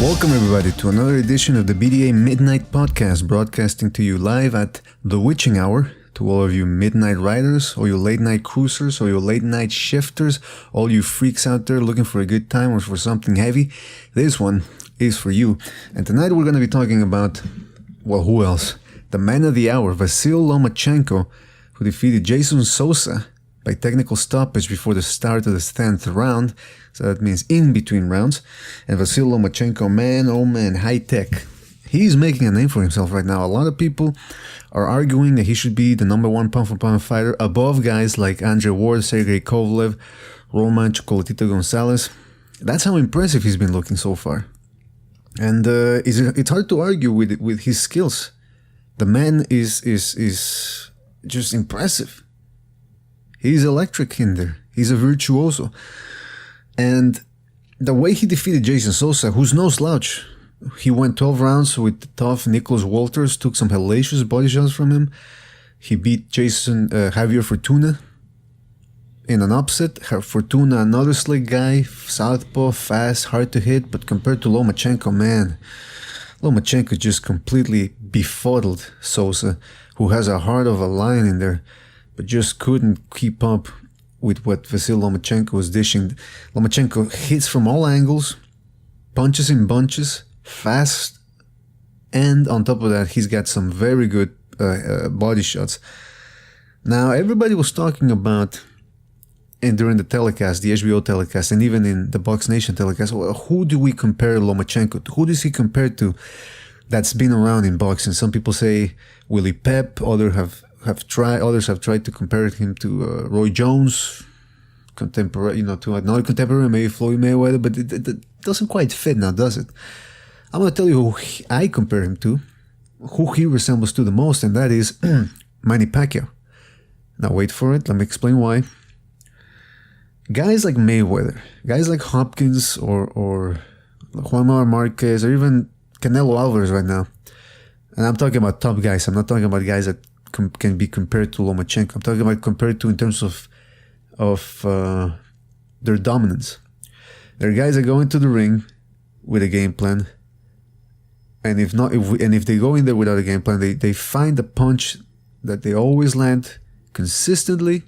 Welcome everybody to another edition of the BDA Midnight Podcast, broadcasting to you live at the witching hour. To all of you midnight riders, all you late night cruisers, all you late night shifters, all you freaks out there looking for a good time or for something heavy, this one is for you. And tonight we're going to be talking about, well, who else? The man of the hour, Vasyl Lomachenko, who defeated Jason Sosa by technical stoppage before the start of the 10th round. So that means in between rounds. And Vasyl Lomachenko, man, oh man, high tech. He's making a name for himself right now. A lot of people are arguing that he should be the number one pound-for-pound fighter above guys like Andre Ward, Sergey Kovalev, Roman Chocolatito Gonzalez. That's how impressive he's been looking so far. And it's hard to argue with his skills. The man is just impressive. He's electric in there. He's a virtuoso. And the way he defeated Jason Sosa, who's no slouch, he went 12 rounds with the tough Nicholas Walters, took some hellacious body shots from him. He beat Javier Fortuna in an upset. Fortuna, another slick guy, southpaw, fast, hard to hit, but compared to Lomachenko, man, Lomachenko just completely befuddled Sosa, who has a heart of a lion in there, but just couldn't keep up with what Vasyl Lomachenko was dishing. Lomachenko hits from all angles, punches in bunches, fast, and on top of that, he's got some very good body shots. Now, everybody was talking about, and during the telecast, the HBO telecast, and even in the Box Nation telecast, well, who do we compare Lomachenko to? Who does he compare to that's been around in boxing? Some people say Willie Pep, others have tried to compare him to Roy Jones, contemporary, to another contemporary, maybe Floyd Mayweather, but it doesn't quite fit now, does it? I'm going to tell you who I compare him to, who he resembles to the most, and that is Manny Pacquiao. Now wait for it, let me explain why. Guys like Mayweather, guys like Hopkins or Juan Manuel Marquez, or even Canelo Alvarez right now, and I'm talking about top guys, I'm not talking about guys that can be compared to Lomachenko. I'm talking about compared to in terms of their dominance. There are guys that go into the ring with a game plan, and if they go in there without a game plan, they find a punch that they always land consistently,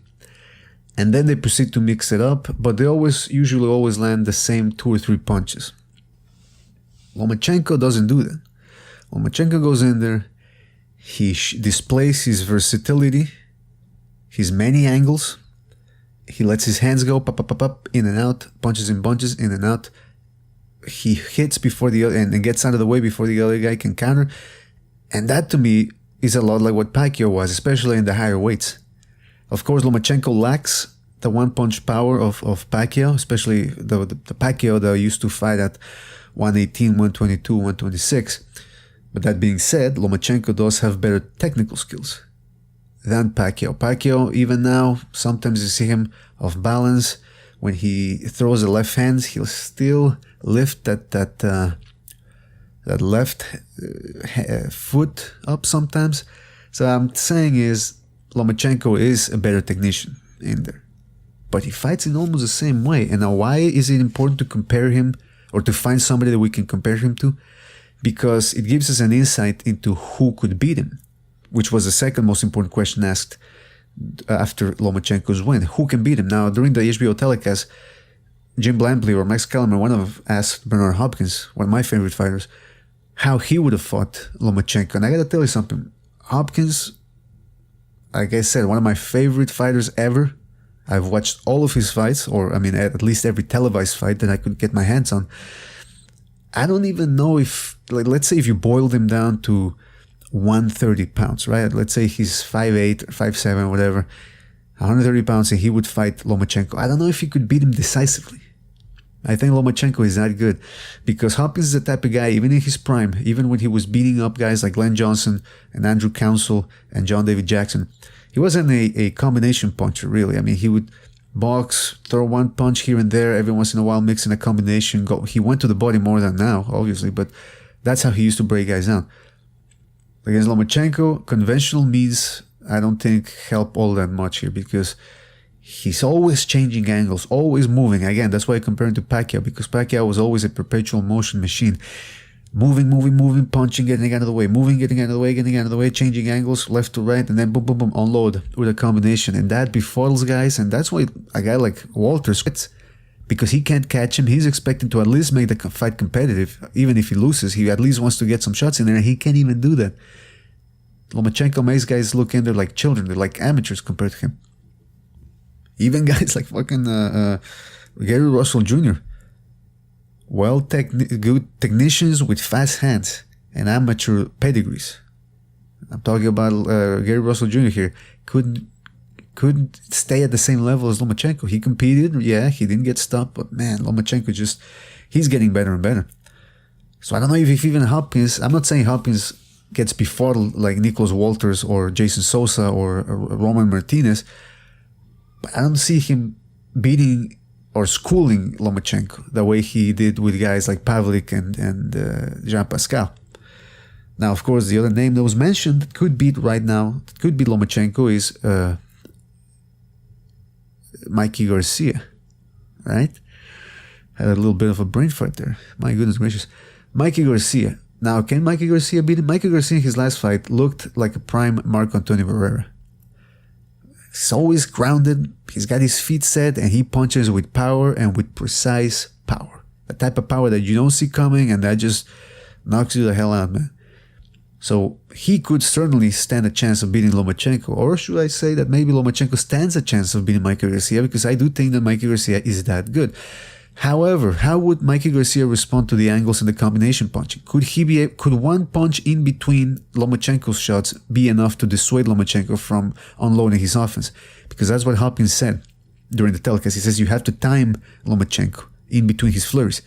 and then they proceed to mix it up, but they usually always land the same 2 or 3 punches. Lomachenko doesn't do that. Lomachenko goes in there, he displays his versatility, his many angles. He lets his hands go, up, in and out, punches in bunches, in and out. He hits before the other, and gets out of the way before the other guy can counter. And that, to me, is a lot like what Pacquiao was, especially in the higher weights. Of course, Lomachenko lacks the one-punch power of Pacquiao, especially the Pacquiao that used to fight at 118, 122, 126. But that being said, Lomachenko does have better technical skills than Pacquiao. Pacquiao, even now, sometimes you see him off balance. When he throws the left hand, he'll still lift that left foot up sometimes. So I'm saying is Lomachenko is a better technician in there. But he fights in almost the same way. And now why is it important to compare him or to find somebody that we can compare him to? Because it gives us an insight into who could beat him, which was the second most important question asked after Lomachenko's win. Who can beat him? Now, during the HBO telecast, Jim Blampley or Max Kellerman, asked Bernard Hopkins, one of my favorite fighters, how he would have fought Lomachenko. And I gotta tell you something, Hopkins, like I said, one of my favorite fighters ever. I've watched all of his fights, at least every televised fight that I could get my hands on. I don't even know if, let's say if you boiled him down to 130 pounds, right? Let's say he's 5'8", 5'7", whatever, 130 pounds, and he would fight Lomachenko. I don't know if he could beat him decisively. I think Lomachenko is that good because Hopkins is the type of guy, even in his prime, even when he was beating up guys like Glenn Johnson and Andrew Council and John David Jackson, he wasn't a combination puncher, really. I mean, he would box, throw one punch here and there, every once in a while mix in a combination. He went to the body more than now, obviously, but that's how he used to break guys down. Against Lomachenko, conventional means I don't think help all that much here because He's always changing angles, always moving. Again, that's why I compare him to Pacquiao, because Pacquiao was always a perpetual motion machine. Moving, punching, getting out of the way, moving, getting out of the way, changing angles left to right, and then boom, boom, boom, unload with a combination. And that befuddles guys, and that's why a guy like Walter quits, because he can't catch him. He's expecting to at least make the fight competitive. Even if he loses, he at least wants to get some shots in there, and he can't even do that. Lomachenko makes guys look in there like children. They're like amateurs compared to him. Even guys like fucking Gary Russell Jr., good technicians with fast hands and amateur pedigrees. I'm talking about Gary Russell Jr. here. Couldn't stay at the same level as Lomachenko. He competed, yeah, he didn't get stopped, but man, Lomachenko he's getting better and better. So I don't know if even Hopkins, I'm not saying Hopkins gets befuddled like Nicholas Walters or Jason Sosa or Roman Martinez, but I don't see him beating or schooling Lomachenko the way he did with guys like Pavlik and Jean Pascal. Now, of course, the other name that was mentioned that could beat right now, that could beat Lomachenko is Mikey Garcia, right? Had a little bit of a brain fart there. My goodness gracious. Mikey Garcia. Now, can Mikey Garcia beat him? Mikey Garcia in his last fight looked like a prime Marco Antonio Barrera. He's always grounded, he's got his feet set, and he punches with power and with precise power. The type of power that you don't see coming and that just knocks you the hell out, man. So he could certainly stand a chance of beating Lomachenko. Or should I say that maybe Lomachenko stands a chance of beating Mikey Garcia, because I do think that Mikey Garcia is that good. However, how would Mikey Garcia respond to the angles and the combination punching? Could one punch in between Lomachenko's shots be enough to dissuade Lomachenko from unloading his offense? Because that's what Hopkins said during the telecast. He says you have to time Lomachenko in between his flurries.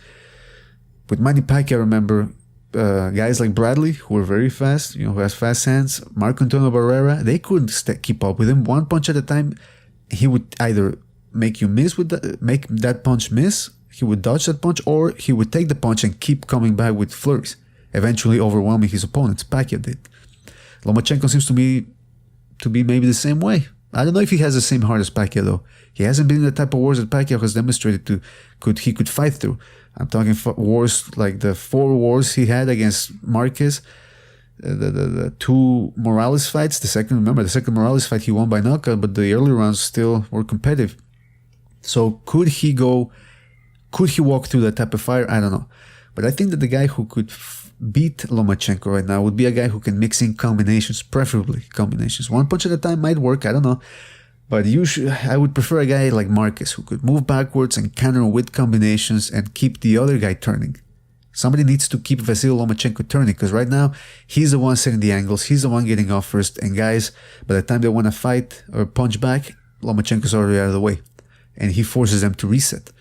With Manny Pacquiao, remember, guys like Bradley, who are very fast, who has fast hands, Marco Antonio Barrera, they couldn't keep up with him. One punch at a time, he would either make that punch miss, he would dodge that punch, or he would take the punch and keep coming back with flurries, eventually overwhelming his opponents. Pacquiao did. Lomachenko seems to be maybe the same way. I don't know if he has the same heart as Pacquiao, though. He hasn't been in the type of wars that Pacquiao has demonstrated he could fight through. I'm talking wars like the 4 wars he had against Marquez, the 2 Morales fights. The second Morales fight he won by knockout, but the early rounds still were competitive. So could he walk through that type of fire? I don't know. But I think that the guy who could beat Lomachenko right now would be a guy who can mix in combinations, preferably combinations. One punch at a time might work, I don't know. But I would prefer a guy like Marquez who could move backwards and counter with combinations and keep the other guy turning. Somebody needs to keep Vasyl Lomachenko turning, because right now he's the one setting the angles, he's the one getting off first, and guys, by the time they want to fight or punch back, Lomachenko's already out of the way, and he forces them to reset.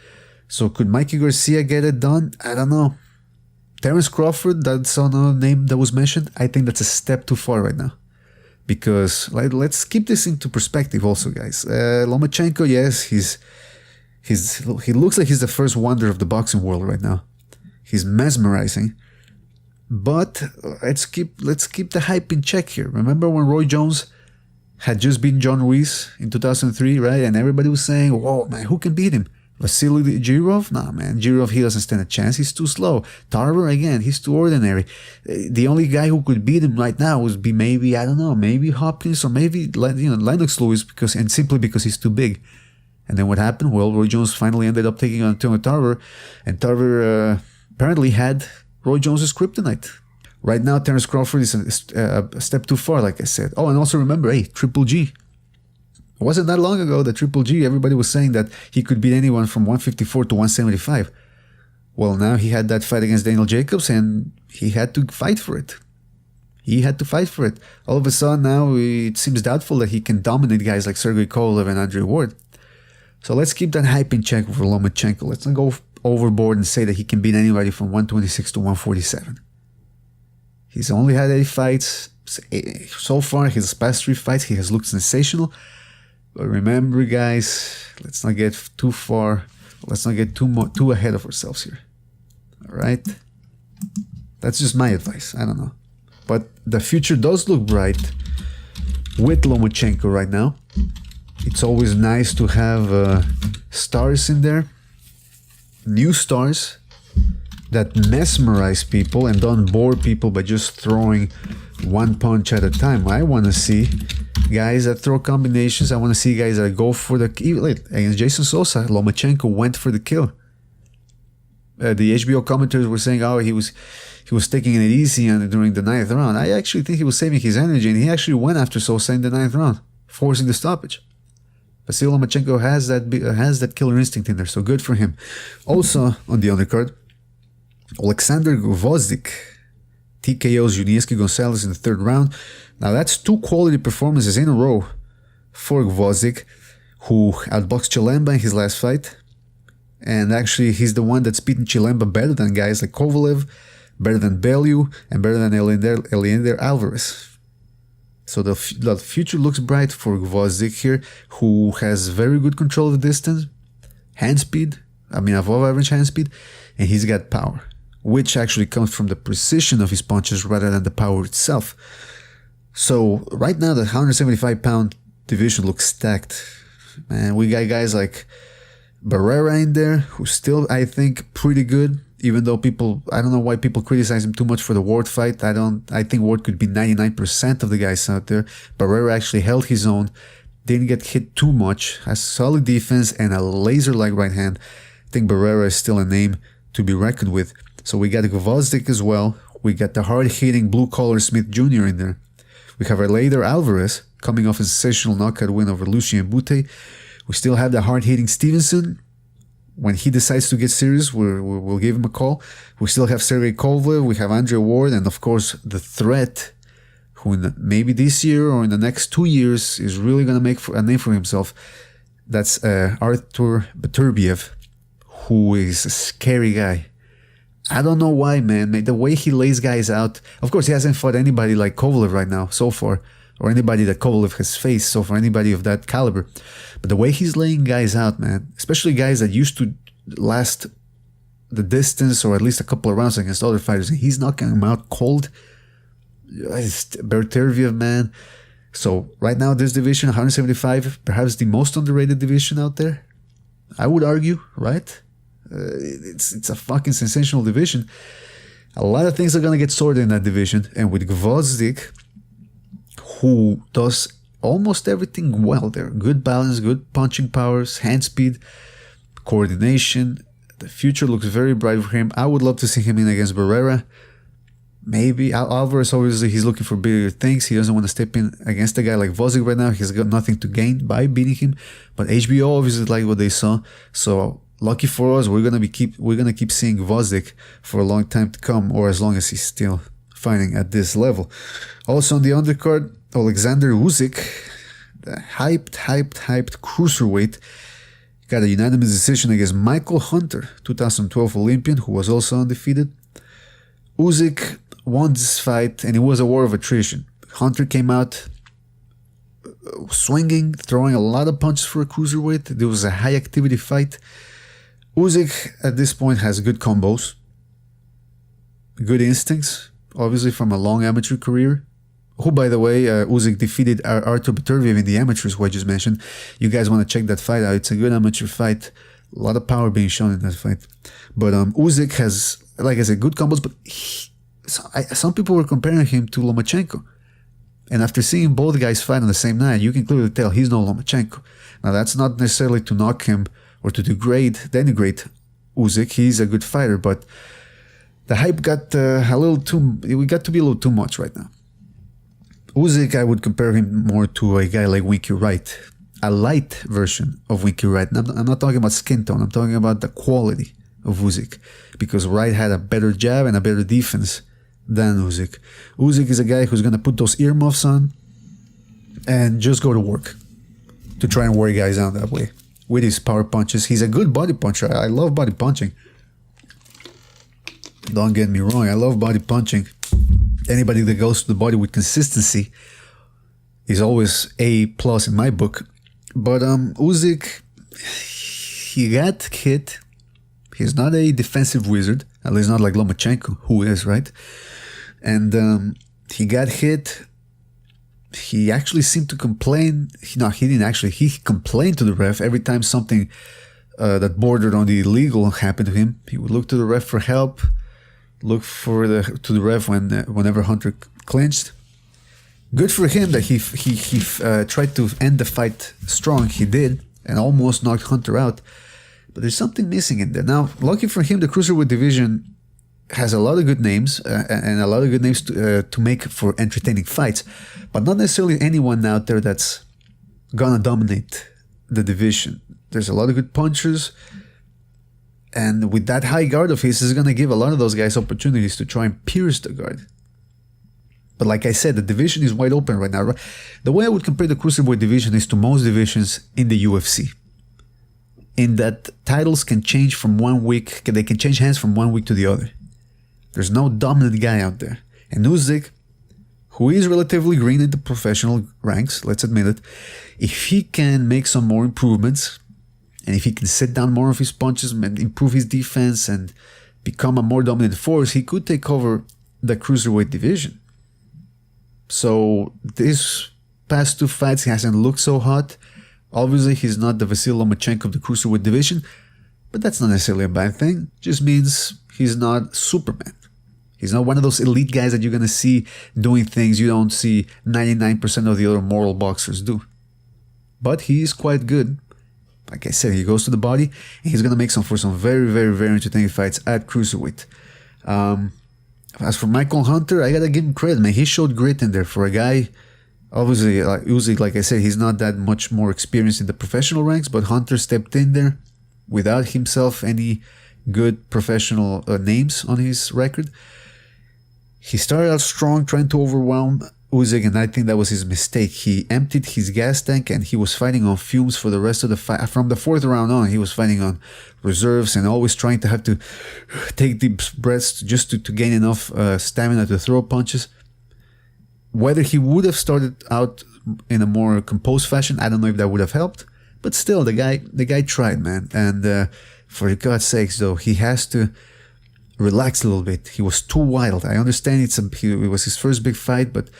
So could Mikey Garcia get it done? I don't know. Terence Crawford, that's another name that was mentioned. I think that's a step too far right now. Because let's keep this into perspective also, guys. Lomachenko, yes, he looks like he's the first wonder of the boxing world right now. He's mesmerizing. But let's keep the hype in check here. Remember when Roy Jones had just beaten John Ruiz in 2003, right? And everybody was saying, whoa, man, who can beat him? Vasily Girov? Nah, man, Girov, he doesn't stand a chance. He's too slow. Tarver, again, he's too ordinary. The only guy who could beat him right now would be maybe, I don't know, maybe Hopkins or maybe Lennox Lewis, simply because he's too big. And then what happened? Well, Roy Jones finally ended up taking on Antonio Tarver, and Tarver apparently had Roy Jones' kryptonite. Right now, Terence Crawford is a step too far, like I said. Oh, and also remember, Triple G. It wasn't that long ago that Triple G, everybody was saying that he could beat anyone from 154 to 175. Well, now he had that fight against Daniel Jacobs, and he had to fight for it. All of a sudden, now it seems doubtful that he can dominate guys like Sergey Kovalev and Andre Ward. So let's keep that hype in check for Lomachenko. Let's not go overboard and say that he can beat anybody from 126 to 147. He's only had 8 fights. So far, his past 3 fights, he has looked sensational. But remember, guys, let's not get too far. Let's not get too ahead of ourselves here. All right? That's just my advice. I don't know. But the future does look bright with Lomachenko right now. It's always nice to have stars in there, new stars that mesmerize people and don't bore people by just throwing one punch at a time. I want to see guys that throw combinations. I want to see guys that go for the kill. Against Jason Sosa, Lomachenko went for the kill. The HBO commentators were saying, "Oh, he was taking it easy during the 9th round." I actually think he was saving his energy, and he actually went after Sosa in the 9th round, forcing the stoppage. Vasyl Lomachenko has that killer instinct in there, so good for him. Also on the undercard, Oleksandr Gvozdyk TKOs Junieski Gonzalez in the 3rd round. Now that's 2 quality performances in a row for Gvozdyk, who outboxed Chilemba in his last fight. And actually, he's the one that's beaten Chilemba better than guys like Kovalev, better than Bellew, and better than Eleider Alvarez. So the future looks bright for Gvozdyk here, who has very good control of the distance, above average hand speed, and he's got power, which actually comes from the precision of his punches rather than the power itself. So right now, the 175-pound division looks stacked. Man, we got guys like Barrera in there, who's still, I think, pretty good, even though I don't know why people criticize him too much for the Ward fight. I think Ward could be 99% of the guys out there. Barrera actually held his own, didn't get hit too much, has solid defense and a laser-like right hand. I think Barrera is still a name to be reckoned with. So we got Gvozdyk as well. We got the hard-hitting blue-collar Smith Jr. in there. We have Eleider Alvarez coming off a sensational knockout win over Lucien Bute. We still have the hard-hitting Stevenson. When he decides to get serious, we'll give him a call. We still have Sergey Kovalev, we have Andre Ward, and of course the threat, who maybe this year or in the next 2 years is really going to make a name for himself. That's Artur Beterbiev, who is a scary guy. I don't know why, man. The way he lays guys out. Of course, he hasn't fought anybody like Kovalev right now, so far, or anybody that Kovalev has faced so far, anybody of that caliber. But the way he's laying guys out, man, especially guys that used to last the distance or at least a couple of rounds against other fighters, and he's knocking them out cold. Beterbiev, man. So right now, this division, 175, perhaps the most underrated division out there. I would argue, right? It's a fucking sensational division. A lot of things are going to get sorted in that division. And with Gvozdyk, who does almost everything well there. Good balance, good punching powers, hand speed, coordination. The future looks very bright for him. I would love to see him in against Barrera. Maybe Alvarez, obviously, he's looking for bigger things. He doesn't want to step in against a guy like Gvozdyk right now. He's got nothing to gain by beating him. But HBO obviously liked what they saw. So lucky for us, we're gonna keep seeing Gvozdyk for a long time to come, or as long as he's still fighting at this level. Also on the undercard, Oleksandrr Usyk, the hyped cruiserweight, got a unanimous decision against Michael Hunter, 2012 Olympian, who was also undefeated. Usyk won this fight, and it was a war of attrition. Hunter came out swinging, throwing a lot of punches for a cruiserweight. There was a high-activity fight. Usyk, at this point, has good combos, good instincts, obviously from a long amateur career. Who, by the way, Usyk defeated Artur Beterbiev in the amateurs, who I just mentioned. You guys want to check that fight out. It's a good amateur fight. A lot of power being shown in that fight. But Usyk has, like I said, good combos, but some people were comparing him to Lomachenko. And after seeing both guys fight on the same night, you can clearly tell he's no Lomachenko. Now, that's not necessarily to knock him or to denigrate Usyk. He's a good fighter, but the hype got we got to be a little too much right now. Usyk, I would compare him more to a guy like Winky Wright, a light version of Winky Wright. I'm not talking about skin tone, I'm talking about the quality of Usyk, because Wright had a better jab and a better defense than Usyk. Usyk is a guy who's going to put those earmuffs on and just go to work to try and wear guys down that way with his power punches. He's a good body puncher. I love body punching. Don't get me wrong, I love body punching. Anybody that goes to the body with consistency is always A+ in my book. But Usyk, he got hit. He's not a defensive wizard, at least not like Lomachenko, who is, right? And he got hit. he actually seemed to complain. No, he didn't actually. He complained to the ref every time something that bordered on the illegal happened to him. He would look to the ref for help, look to the ref whenever Hunter clinched. Good for him that he tried to end the fight strong. He did, and almost knocked Hunter out. But there's something missing in there. Now, lucky for him, the Cruiserweight division has a lot of good names and a lot of good names to make for entertaining fights, but not necessarily anyone out there that's gonna dominate the division. There's a lot of good punchers, and with that high guard of his, is gonna give a lot of those guys opportunities to try and pierce the guard. But like I said, the division is wide open right now. The way I would compare the Cruiserweight division is to most divisions in the UFC, in that titles can change from 1 week, they can change hands from 1 week to the other. There's no dominant guy out there. And Usyk, who is relatively green in the professional ranks, let's admit it, if he can make some more improvements, and if he can sit down more of his punches and improve his defense and become a more dominant force, he could take over the Cruiserweight division. So these past 2 fights, he hasn't looked so hot. Obviously, he's not the Vasyl Lomachenko of the Cruiserweight division, but that's not necessarily a bad thing. Just means he's not Superman. He's not one of those elite guys that you're going to see doing things you don't see 99% of the other moral boxers do. But he is quite good. Like I said, he goes to the body, and he's going to make for some very, very, very entertaining fights at Cruiserweight. As for Michael Hunter, I got to give him credit, man. He showed grit in there for a guy. Obviously, like Usyk, like I said, he's not that much more experienced in the professional ranks, but Hunter stepped in there without himself any good professional names on his record. He started out strong, trying to overwhelm Usyk, and I think that was his mistake. He emptied his gas tank, and he was fighting on fumes for the rest of the fight. From the 4th round on, he was fighting on reserves and always trying to have to take deep breaths just to gain enough stamina to throw punches. Whether he would have started out in a more composed fashion, I don't know if that would have helped. But still, the guy tried, man. And for God's sakes, though, he has to relax a little bit. He was too wild. I understand it was his first big fight, but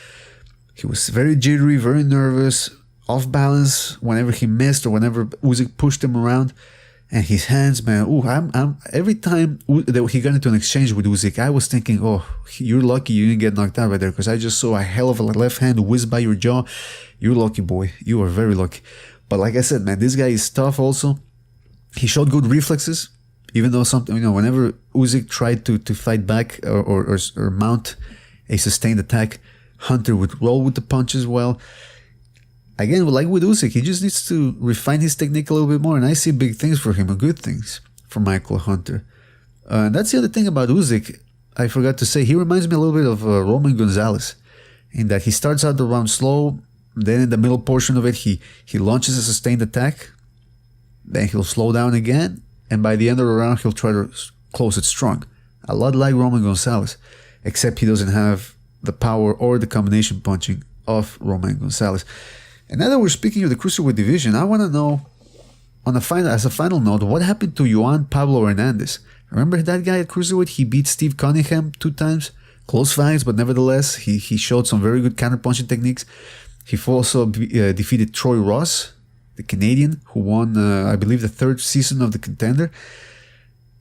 he was very jittery, very nervous, off balance whenever he missed or whenever Usyk pushed him around. And his hands, man. Every time he got into an exchange with Usyk, I was thinking, oh, you're lucky you didn't get knocked out right there, because I just saw a hell of a left hand whiz by your jaw. You're lucky, boy. You are very lucky. But like I said, man, this guy is tough also. He showed good reflexes, even though whenever Usyk tried to fight back or mount a sustained attack, Hunter would roll with the punches well. Again, like with Usyk, he just needs to refine his technique a little bit more, and I see big things for him, and good things for Michael Hunter. And that's the other thing about Usyk. I forgot to say, he reminds me a little bit of Roman Gonzalez, in that he starts out the round slow, then in the middle portion of it, he launches a sustained attack, then he'll slow down again, and by the end of the round, he'll try to close it strong. A lot like Roman Gonzalez, except he doesn't have the power or the combination punching of Roman Gonzalez. And now that we're speaking of the Cruiserweight division, I want to know, as a final note, what happened to Juan Pablo Hernandez? Remember that guy at Cruiserweight? He beat Steve Cunningham 2 times. Close fights, but nevertheless, he showed some very good counter-punching techniques. He also defeated Troy Ross, the Canadian, who won, I believe, the 3rd season of The Contender.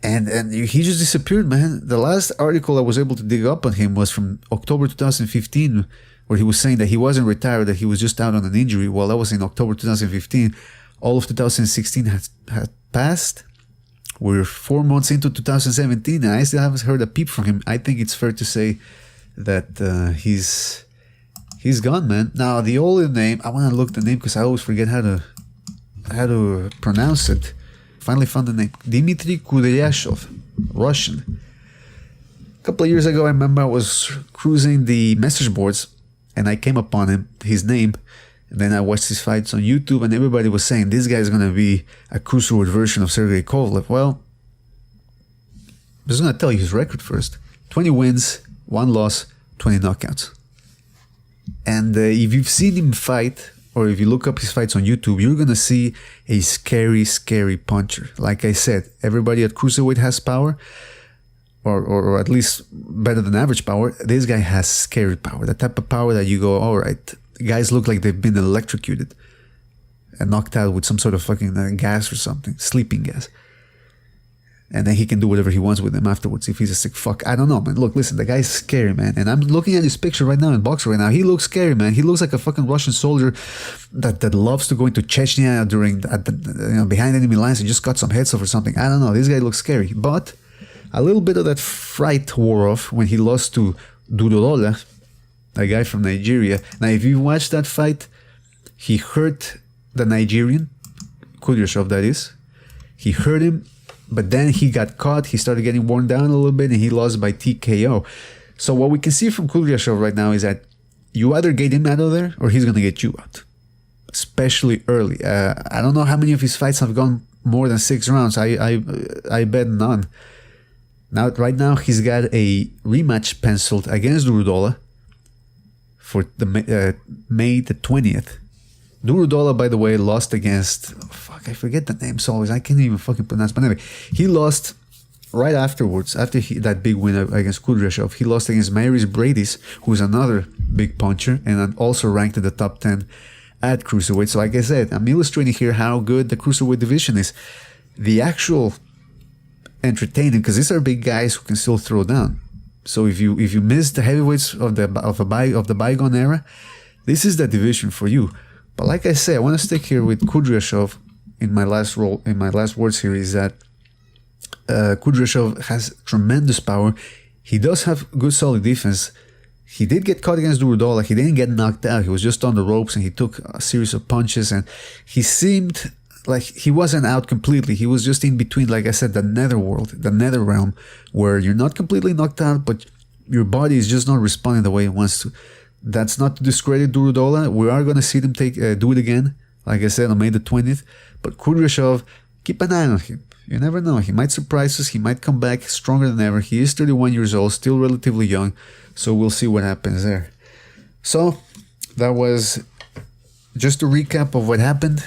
And he just disappeared, man. The last article I was able to dig up on him was from October 2015, where he was saying that he wasn't retired, that he was just out on an injury. Well, that was in October 2015. All of 2016 had passed. We're 4 months into 2017, and I still haven't heard a peep from him. I think it's fair to say that he's gone, man. Now, the old name, I want to look the name because I always forget how to pronounce it. Finally found the name. Dmitry Kudryashov, Russian. A couple of years ago, I remember I was cruising the message boards, and I came upon his name, and then I watched his fights on YouTube, and everybody was saying, this guy is going to be a cruiserweight version of Sergey Kovalev. Well, I'm just going to tell you his record first. 20 wins, 1 loss, 20 knockouts. And if you've seen him fight, or if you look up his fights on YouTube, you're going to see a scary, scary puncher. Like I said, everybody at Cruiserweight has power, or at least better than average power. This guy has scary power, the type of power that you go, all right, guys look like they've been electrocuted and knocked out with some sort of fucking gas or something, sleeping gas. And then he can do whatever he wants with him afterwards if he's a sick fuck. I don't know, man. Look, listen, the guy's scary, man. And I'm looking at his picture right now in boxer right now. He looks scary, man. He looks like a fucking Russian soldier that loves to go into Chechnya behind enemy lines and just cut some heads off or something. I don't know. This guy looks scary. But a little bit of that fright wore off when he lost to Durodola, a guy from Nigeria. Now, if you watch that fight, he hurt the Nigerian, Kudryashov that is. He hurt him. But then he got caught, he started getting worn down a little bit, and he lost by TKO. So what we can see from Kudryashov right now is that you either get him out of there, or he's going to get you out. Especially early. I don't know how many of his fights have gone more than 6 rounds. I bet none. Right now, he's got a rematch penciled against Durodola for the May the 20th. Durodola, by the way, lost against... I forget the names always. I can't even fucking pronounce. But anyway, he lost right afterwards, after that big win against Kudryashov. He lost against Maurice Bradis, who's another big puncher and also ranked in the top 10 at Cruiserweight. So like I said, I'm illustrating here how good the Cruiserweight division is. The actual entertaining, because these are big guys who can still throw down. So if you miss the heavyweights of the bygone era, this is the division for you. But like I say, I want to stick here with Kudryashov in my last words here is that Kudryashov has tremendous power. He does have good solid defense. He did get caught against Durodola. He didn't get knocked out. He was just on the ropes and he took a series of punches and he seemed like he wasn't out completely. He was just in between, like I said, the netherworld, the nether realm, where you're not completely knocked out, but your body is just not responding the way it wants to. That's not to discredit Durodola. We are going to see them do it again, like I said, on May the 20th. But Kudryashov, keep an eye on him. You never know. He might surprise us. He might come back stronger than ever. He is 31 years old, still relatively young. So we'll see what happens there. So that was just a recap of what happened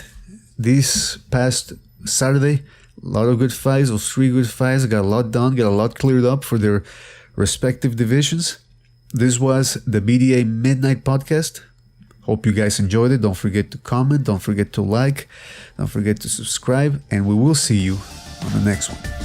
this past Saturday. A lot of good fights. Those 3 good fights. Got a lot done. Got a lot cleared up for their respective divisions. This was the BDA Midnight Podcast. Hope you guys enjoyed it. Don't forget to comment. Don't forget to like. Don't forget to subscribe. And we will see you on the next one.